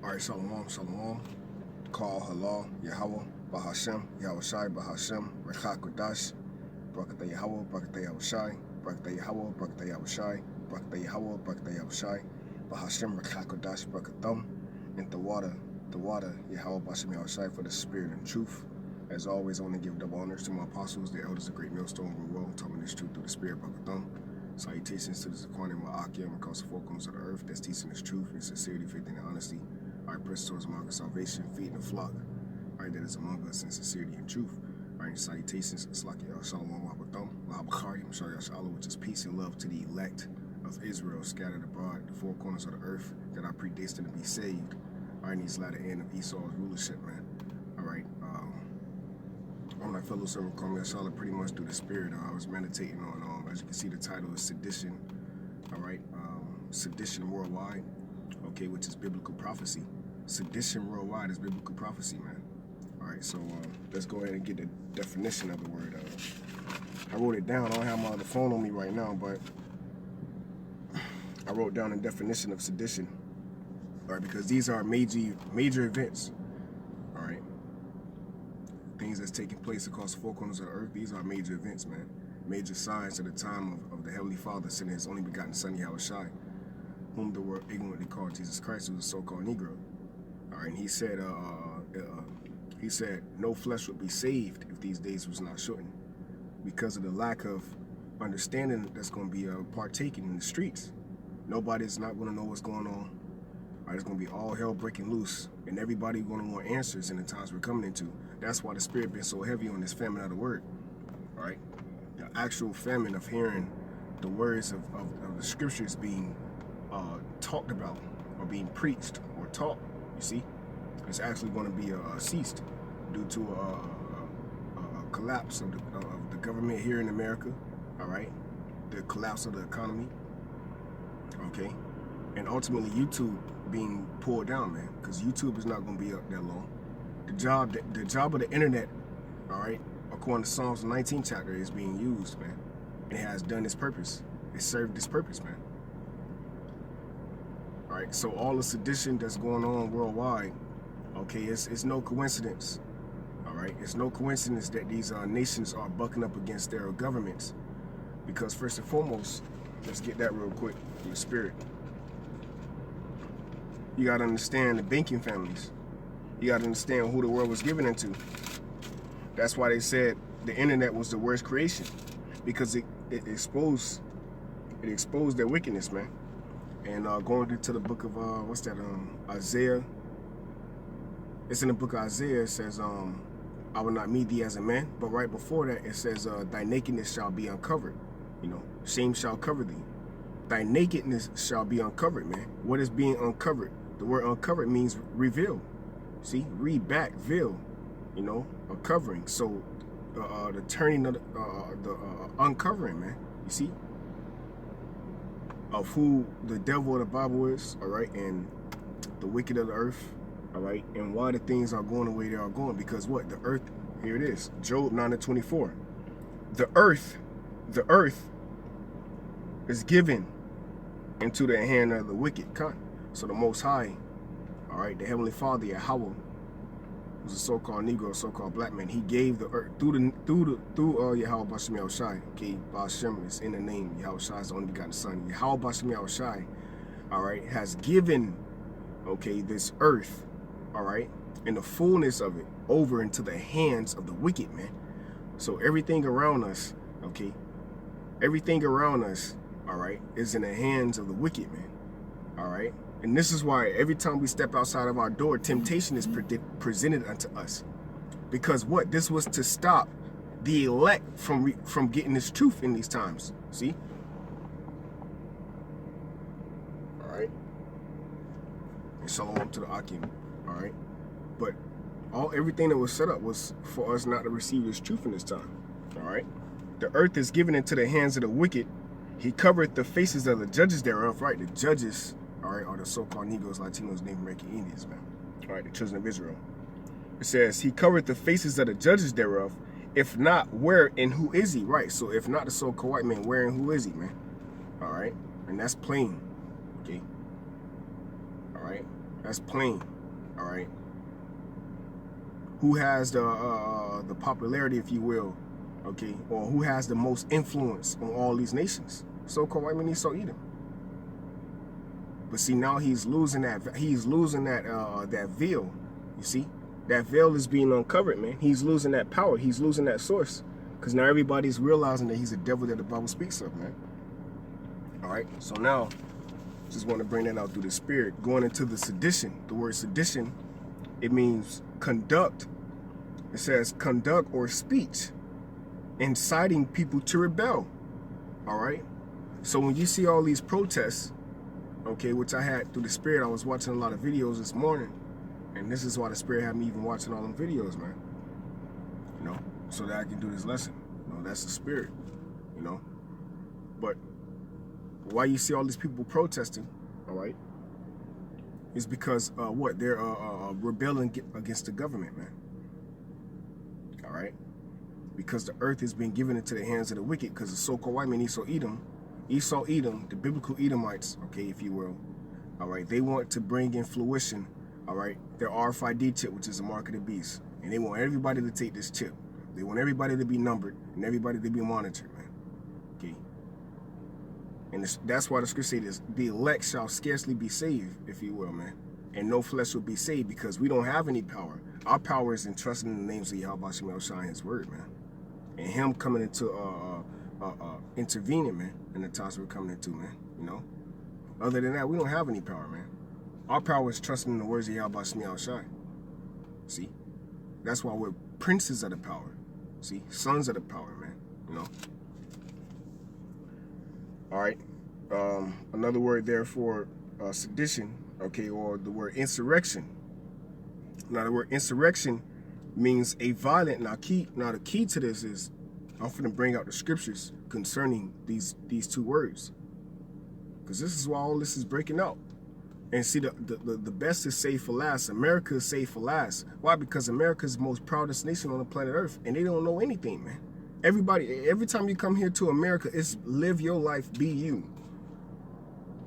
Alright, Shalom, Shalom. Call Halal, Yahawah, Bahashem, YAHAWASHI, Bahashem, Rekha Kodash, Barakatah Yahawah, Barakatah YAHAWASHI, Barakatah Yahawah, Barakatah YAHAWASHI, Barakatah Yahawah, Barakatah YAHAWASHI, Bahashem, Rekha Kodash, Barakathum, and the water, Yahawah, Bahashem, YAHAWASHI, for the spirit and truth. As always, I want to give double honors to my apostles, the elders of Great Millstone, who will taught me this truth through the spirit, Barakathum. Salutations to the Zaquan and Ma'akim across the four corners of the earth that's teaching this truth in sincerity, faith, and honesty. All right, press towards mark of salvation, feeding the flock. All right, that is among us in sincerity and truth. All right, salutations, Shalom, which is peace and love to the elect of Israel scattered abroad, the four corners of the earth that are predestined to be saved. All right, in these latter end of Esau's rulership, man. All right, one of my fellow servant called me Charlotte pretty much through the spirit. I was meditating on, as you can see, the title is Sedition. All right, Sedition WorldWide. Okay, which is biblical prophecy. Sedition worldwide is biblical prophecy, man. All right, so let's go ahead and get the definition of the word. I wrote it down. I don't have my other phone on me right now, but I wrote down the definition of sedition. All right, because these are major events. All right, things that's taking place across the four corners of the earth. These are major events, man. Major signs at the time of the Heavenly Father sending His only begotten Son, YAHAWASHI, whom the world ignorantly called Jesus Christ, who was a so-called Negro. All right, and he said, no flesh would be saved if these days was not shortened, because of the lack of understanding that's going to be partaken in the streets. Nobody's not going to know what's going on. All right, it's going to be all hell breaking loose, and everybody going to want answers in the times we're coming into. That's why the Spirit been so heavy on this famine of the word. All right, the actual famine of hearing the words of the scriptures being talked about or being preached or taught, you see, it's actually going to be ceased due to a collapse of the government here in America. All right, the collapse of the economy. Okay, and ultimately YouTube being pulled down, man, because YouTube is not going to be up that long. The job of the internet, all right, according to Psalms 19 chapter, is being used, man, and it has done its purpose. It served its purpose, man. All right, so all the sedition that's going on worldwide, okay, it's no coincidence. All right, it's no coincidence that these nations are bucking up against their governments, because first and foremost, let's get that real quick from the spirit. You got to understand the banking families. You got to understand who the world was given into. That's why they said the internet was the worst creation, because it exposed their wickedness, man. And going into the book of Isaiah. It's in the book of Isaiah. It says, I will not meet thee as a man. But right before that, it says, thy nakedness shall be uncovered. You know, shame shall cover thee. Thy nakedness shall be uncovered, man. What is being uncovered? The word uncovered means reveal. See, read back, veil. You know, a covering. So the turning of the uncovering, man. You see, of who the devil of the Bible is, all right, and the wicked of the earth, all right, and why the things are going the way they are going. Because what? The earth, here it is, Job 9:24. The earth is given into the hand of the wicked. So the Most High, all right, the Heavenly Father, YAHAWAH, was a so-called Negro, so-called black man. He gave the earth through YAHAWAH Bahashem YAHAWASHI. Okay, Bahashem is in the name. YAHAWASHI is the only begotten Son. YAHAWAH Bahashem YAHAWASHI, all right, has given, okay, this earth, all right, and the fullness of it over into the hands of the wicked, man. So everything around us, okay, everything around us, all right, is in the hands of the wicked, man. All right. And this is why every time we step outside of our door, temptation is presented unto us. Because what? This was to stop the elect from getting this truth in these times. See? All right. And shalom to the Akim. All right. But everything that was set up was for us not to receive this truth in this time. All right. The earth is given into the hands of the wicked. He covered the faces of the judges thereof. Right. The judges, all right, are the so-called Negroes, Latinos, Native American Indians, man. All right, the children of Israel. It says, he covered the faces of the judges thereof. If not, where and who is he? Right, so if not the so-called white man, where and who is he, man? All right, and that's plain, okay? All right, That's plain. all right, who has the popularity, if you will, okay, or who has the most influence on all these nations? So-called white man, Esau, Edom. But see, now he's losing that that veil. You see, that veil is being uncovered, man. He's losing that power. He's losing that source, because now everybody's realizing that he's a devil that the Bible speaks of, man. All right. So now, just want to bring that out through the spirit. Going into the sedition. The word sedition, it means conduct. It says conduct or speech, inciting people to rebel. All right. So when you see all these protests, okay, which I had through the spirit, I was watching a lot of videos this morning, and this is why the spirit had me even watching all them videos, man. You know, so that I can do this lesson. You know, that's the spirit. You know, but why you see all these people protesting, all right, is because what they're rebelling against the government, man. All right, because the earth has been given into the hands of the wicked, because the so-called white man Esau, Edom, the biblical Edomites, okay, if you will, all right, they want to bring in fruition, all right, their RFID chip, which is the mark of the beast, and they want everybody to take this chip. They want everybody to be numbered and everybody to be monitored, man. Okay, and that's why the scripture says the elect shall scarcely be saved, if you will, man, and no flesh will be saved, because we don't have any power. Our power is in trusting in the names of YAHAWASHI, His word, man, and Him coming into intervening, man, in the times we're coming into, man. You know, other than that, we don't have any power, man. Our power is trusting in the words of YAHAWASHI. See, that's why we're princes of the power. See, sons of the power, man. You know. All right. Another word there for sedition, okay, or the word insurrection. Now, the word insurrection means a violent. Now, the key to this is, I'm going to bring out the scriptures concerning these two words, because this is why all this is breaking out. And see, the best is saved for last. America is saved for last. Why? Because America is the most proudest nation on the planet Earth, and they don't know anything, man. Every time you come here to America, it's live your life, be you.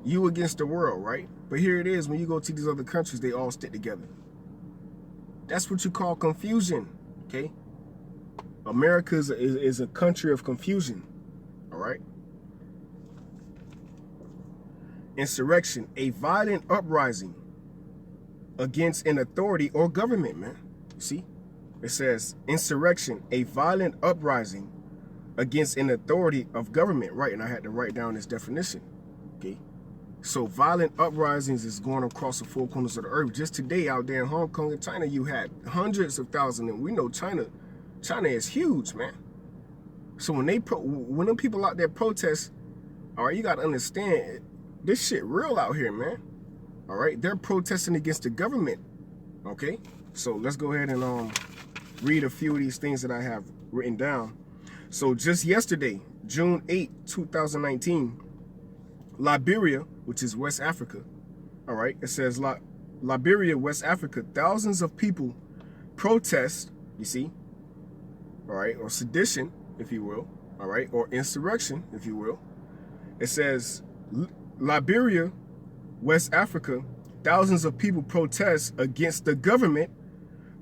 You against the world, right? But here it is, when you go to these other countries, they all stick together. That's what you call confusion, okay? America is a country of confusion, all right? Insurrection, a violent uprising against an authority or government, man. You see? It says insurrection, a violent uprising against an authority of government, right? And I had to write down this definition, okay? So violent uprisings is going across the four corners of the earth. Just today out there in Hong Kong and China, you had hundreds of thousands, and we know China is huge, man. So when them people out there protest, all right, you got to understand, this shit real out here, man. All right, they're protesting against the government, okay? So let's go ahead and read a few of these things that I have written down. So just yesterday, June 8, 2019, Liberia, which is West Africa, all right, it says Liberia, West Africa, thousands of people protest, you see, all right, or sedition, if you will, all right, or insurrection, if you will. It says Liberia, West Africa, thousands of people protest against the government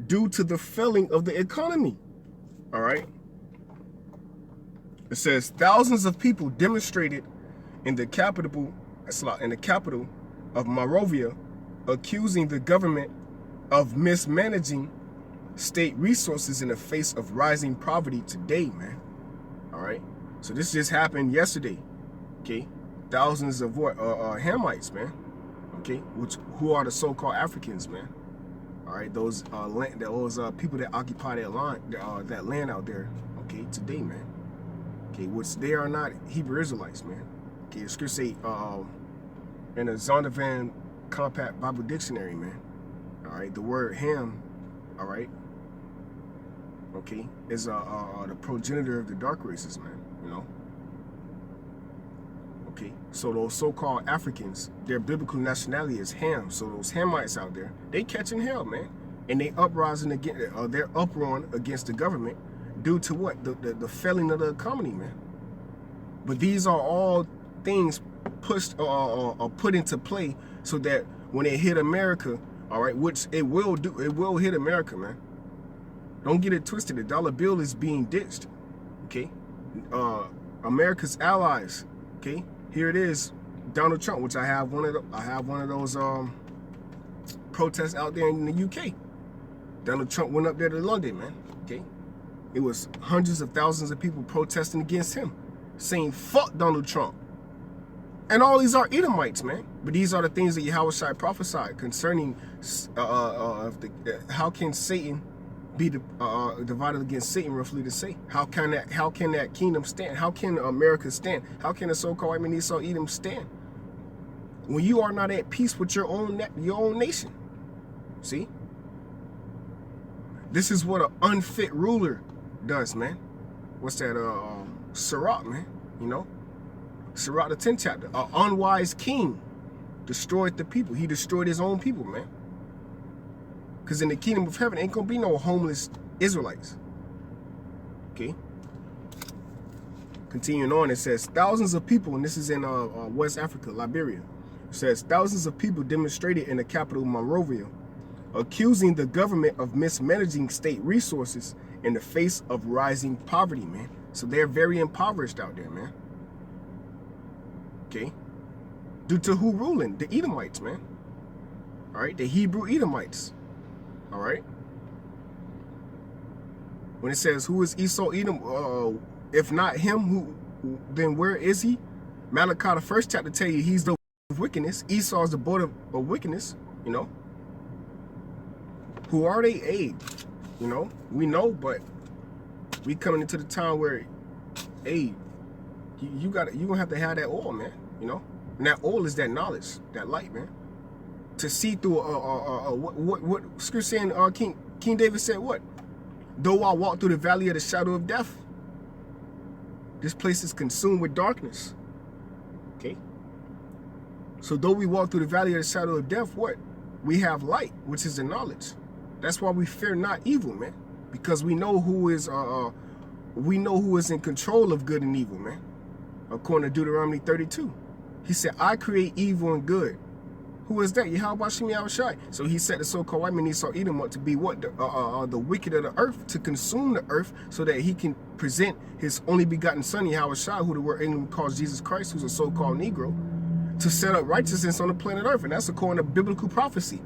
due to the failing of the economy, all right. It says thousands of people demonstrated in the capital of Monrovia, accusing the government of mismanaging state resources in the face of rising poverty today, man. All right. So this just happened yesterday. Okay. Thousands of Hamites, man. Okay. Who are the so-called Africans, man. All right. Those people that occupy that land out there. Okay. Today, man. Okay. Which they are not Hebrew Israelites, man. Okay. The scripture say in the Zondervan Compact Bible Dictionary, man. All right. The word Ham, all right, okay, is the progenitor of the dark races, man, you know. Okay, so those so-called Africans, their biblical nationality is Ham. So those Hamites out there, they catching hell, man, and they uprising against, they're uproaring against the government due to what? The failing of the economy, man. But these are all things pushed or put into play so that when they hit America, All right, which it will do. It will hit America, man. Don't get it twisted. The dollar bill is being ditched. Okay, America's allies. Okay, here it is. Donald Trump, which I have one of those protests out there in the UK. Donald Trump went up there to London, man. Okay, it was hundreds of thousands of people protesting against him, saying fuck Donald Trump. And all these are Edomites, man. But these are the things that YAHAWASHI prophesied concerning how can Satan be divided against Satan, roughly to say. How can that kingdom stand? How can America stand? How can the so-called white man Esau Edom stand when you are not at peace with your own nation? See, this is what an unfit ruler does, man. What's that? Sirach, man. You know, Sirach the 10th chapter. An unwise king destroyed the people. He destroyed his own people, man. Because in the kingdom of heaven ain't gonna be no homeless Israelites. Okay. Continuing on, it says thousands of people, and this is in West Africa, Liberia. It says thousands of people demonstrated in the capital Monrovia, accusing the government of mismanaging state resources in the face of rising poverty, man. So they're very impoverished out there, man. Okay. Due to who ruling? The Edomites, man. All right, the Hebrew Edomites. All right. When it says, who is Esau Edom? If not him, then where is he? Malachi, the 1st chapter, tell you he's the of wickedness. Esau is the board of wickedness, you know. Who are they? Hey, you know, we know, but we coming into the time where, hey, you're gonna have to have that oil, man, you know. And that oil is that knowledge, that light, man. To see through what scripture saying, King David said what? Though I walk through the valley of the shadow of death, this place is consumed with darkness. Okay. So though we walk through the valley of the shadow of death, what? We have light, which is the knowledge. That's why we fear not evil, man. Because we know who is in control of good and evil, man. According to Deuteronomy 32. He said, I create evil and good. Who is that? YAHAWASHI. So he set the so-called white man Esau Edom up to be what? The wicked of the earth, to consume the earth so that he can present his only begotten son, YAHAWASHI, who the word England calls Jesus Christ, who's a so-called Negro, to set up righteousness on the planet earth. And that's according to biblical prophecy.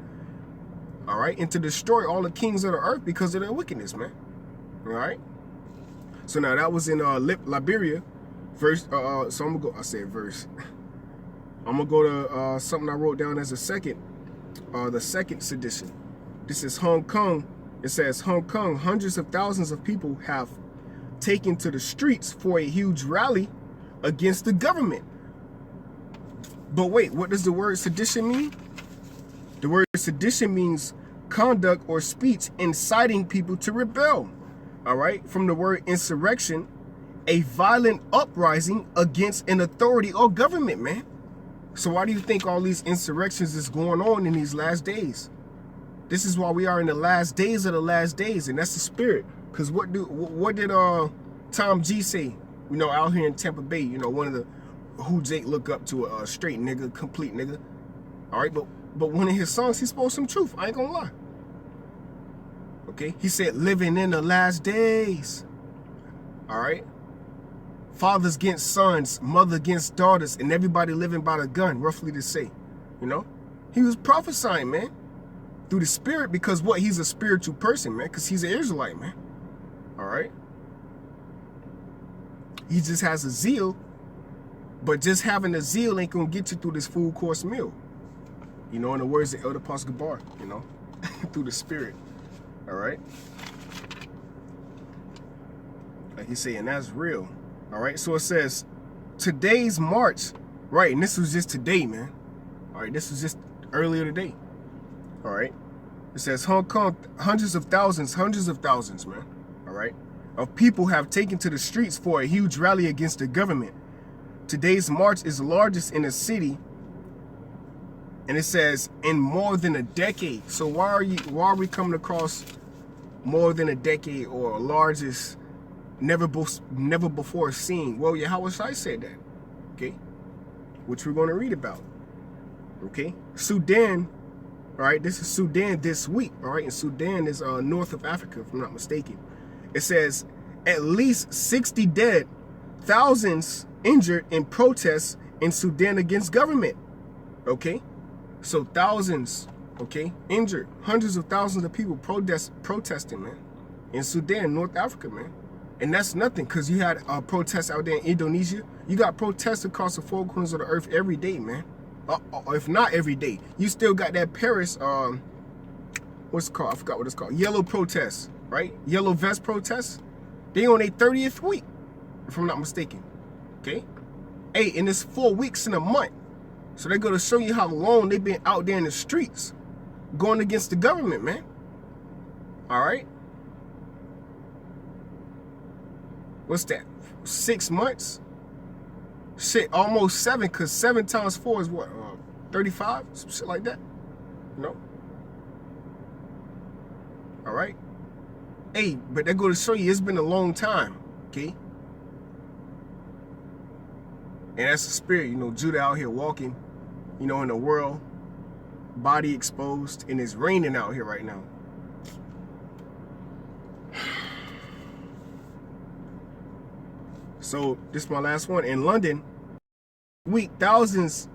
All right? And to destroy all the kings of the earth because of their wickedness, man. All right? So now that was in Liberia. Verse, so I'm going to go, I said verse. I'm going to go to something I wrote down as the second sedition. This is Hong Kong. It says, Hong Kong, hundreds of thousands of people have taken to the streets for a huge rally against the government. But wait, what does the word sedition mean? The word sedition means conduct or speech inciting people to rebel. All right? From the word insurrection, a violent uprising against an authority or government, man. So why do you think all these insurrections is going on in these last days? This is why we are in the last days of the last days, and that's the spirit. Because what did Tom G say? You know, out here in Tampa Bay, you know, one of the who Jake look up to a straight nigga, complete nigga. All right, but one of his songs, he spoke some truth. I ain't gonna lie. Okay, he said, living in the last days. All right. Fathers against sons, mother against daughters, and everybody living by the gun, roughly to say. You know? He was prophesying, man. Through the spirit, because what? He's a spiritual person, man. Because he's an Israelite, man. Alright? He just has a zeal. But just having a zeal ain't going to get you through this full course meal. You know, in the words of Elder Apostle Gabar, you know? Through the spirit. Alright? Like he's saying, that's real. All right, so it says today's march, right? And this was just today, man. All right, this was just earlier today. All right, it says Hong Kong, hundreds of thousands, man. All right, of people have taken to the streets for a huge rally against the government. Today's march is the largest in the city, and it says in more than a decade. So why are we coming across more than a decade or largest? Never before seen. Well, YAHAWASHI said that. Okay. Which we're going to read about. Okay. Sudan All right, this is Sudan this week. All right, and Sudan is north of Africa, if I'm not mistaken. It says at least 60 dead, thousands injured in protests in Sudan against government. Okay, so thousands, okay, injured, hundreds of thousands of people protesting, man, in Sudan, North Africa, man. And that's nothing, because you had protests out there in Indonesia. You got protests across the four corners of the earth every day, man. If not every day, you still got that Paris, what's it called? I forgot what it's called. Yellow protests, right? Yellow vest protests. They on their 30th week, if I'm not mistaken. Okay? Hey, and it's 4 weeks in a month. So they're going to show you how long they've been out there in the streets going against the government, man. All right? What's that? 6 months? Shit, almost 7, because 7 times 4 is what? 35? Some shit like that? No? All right? Hey, but they're going to show you it's been a long time, okay? And that's the spirit, you know, Judah out here walking, you know, in the world, body exposed, and it's raining out here right now. So this is my last one. In London, week, thousands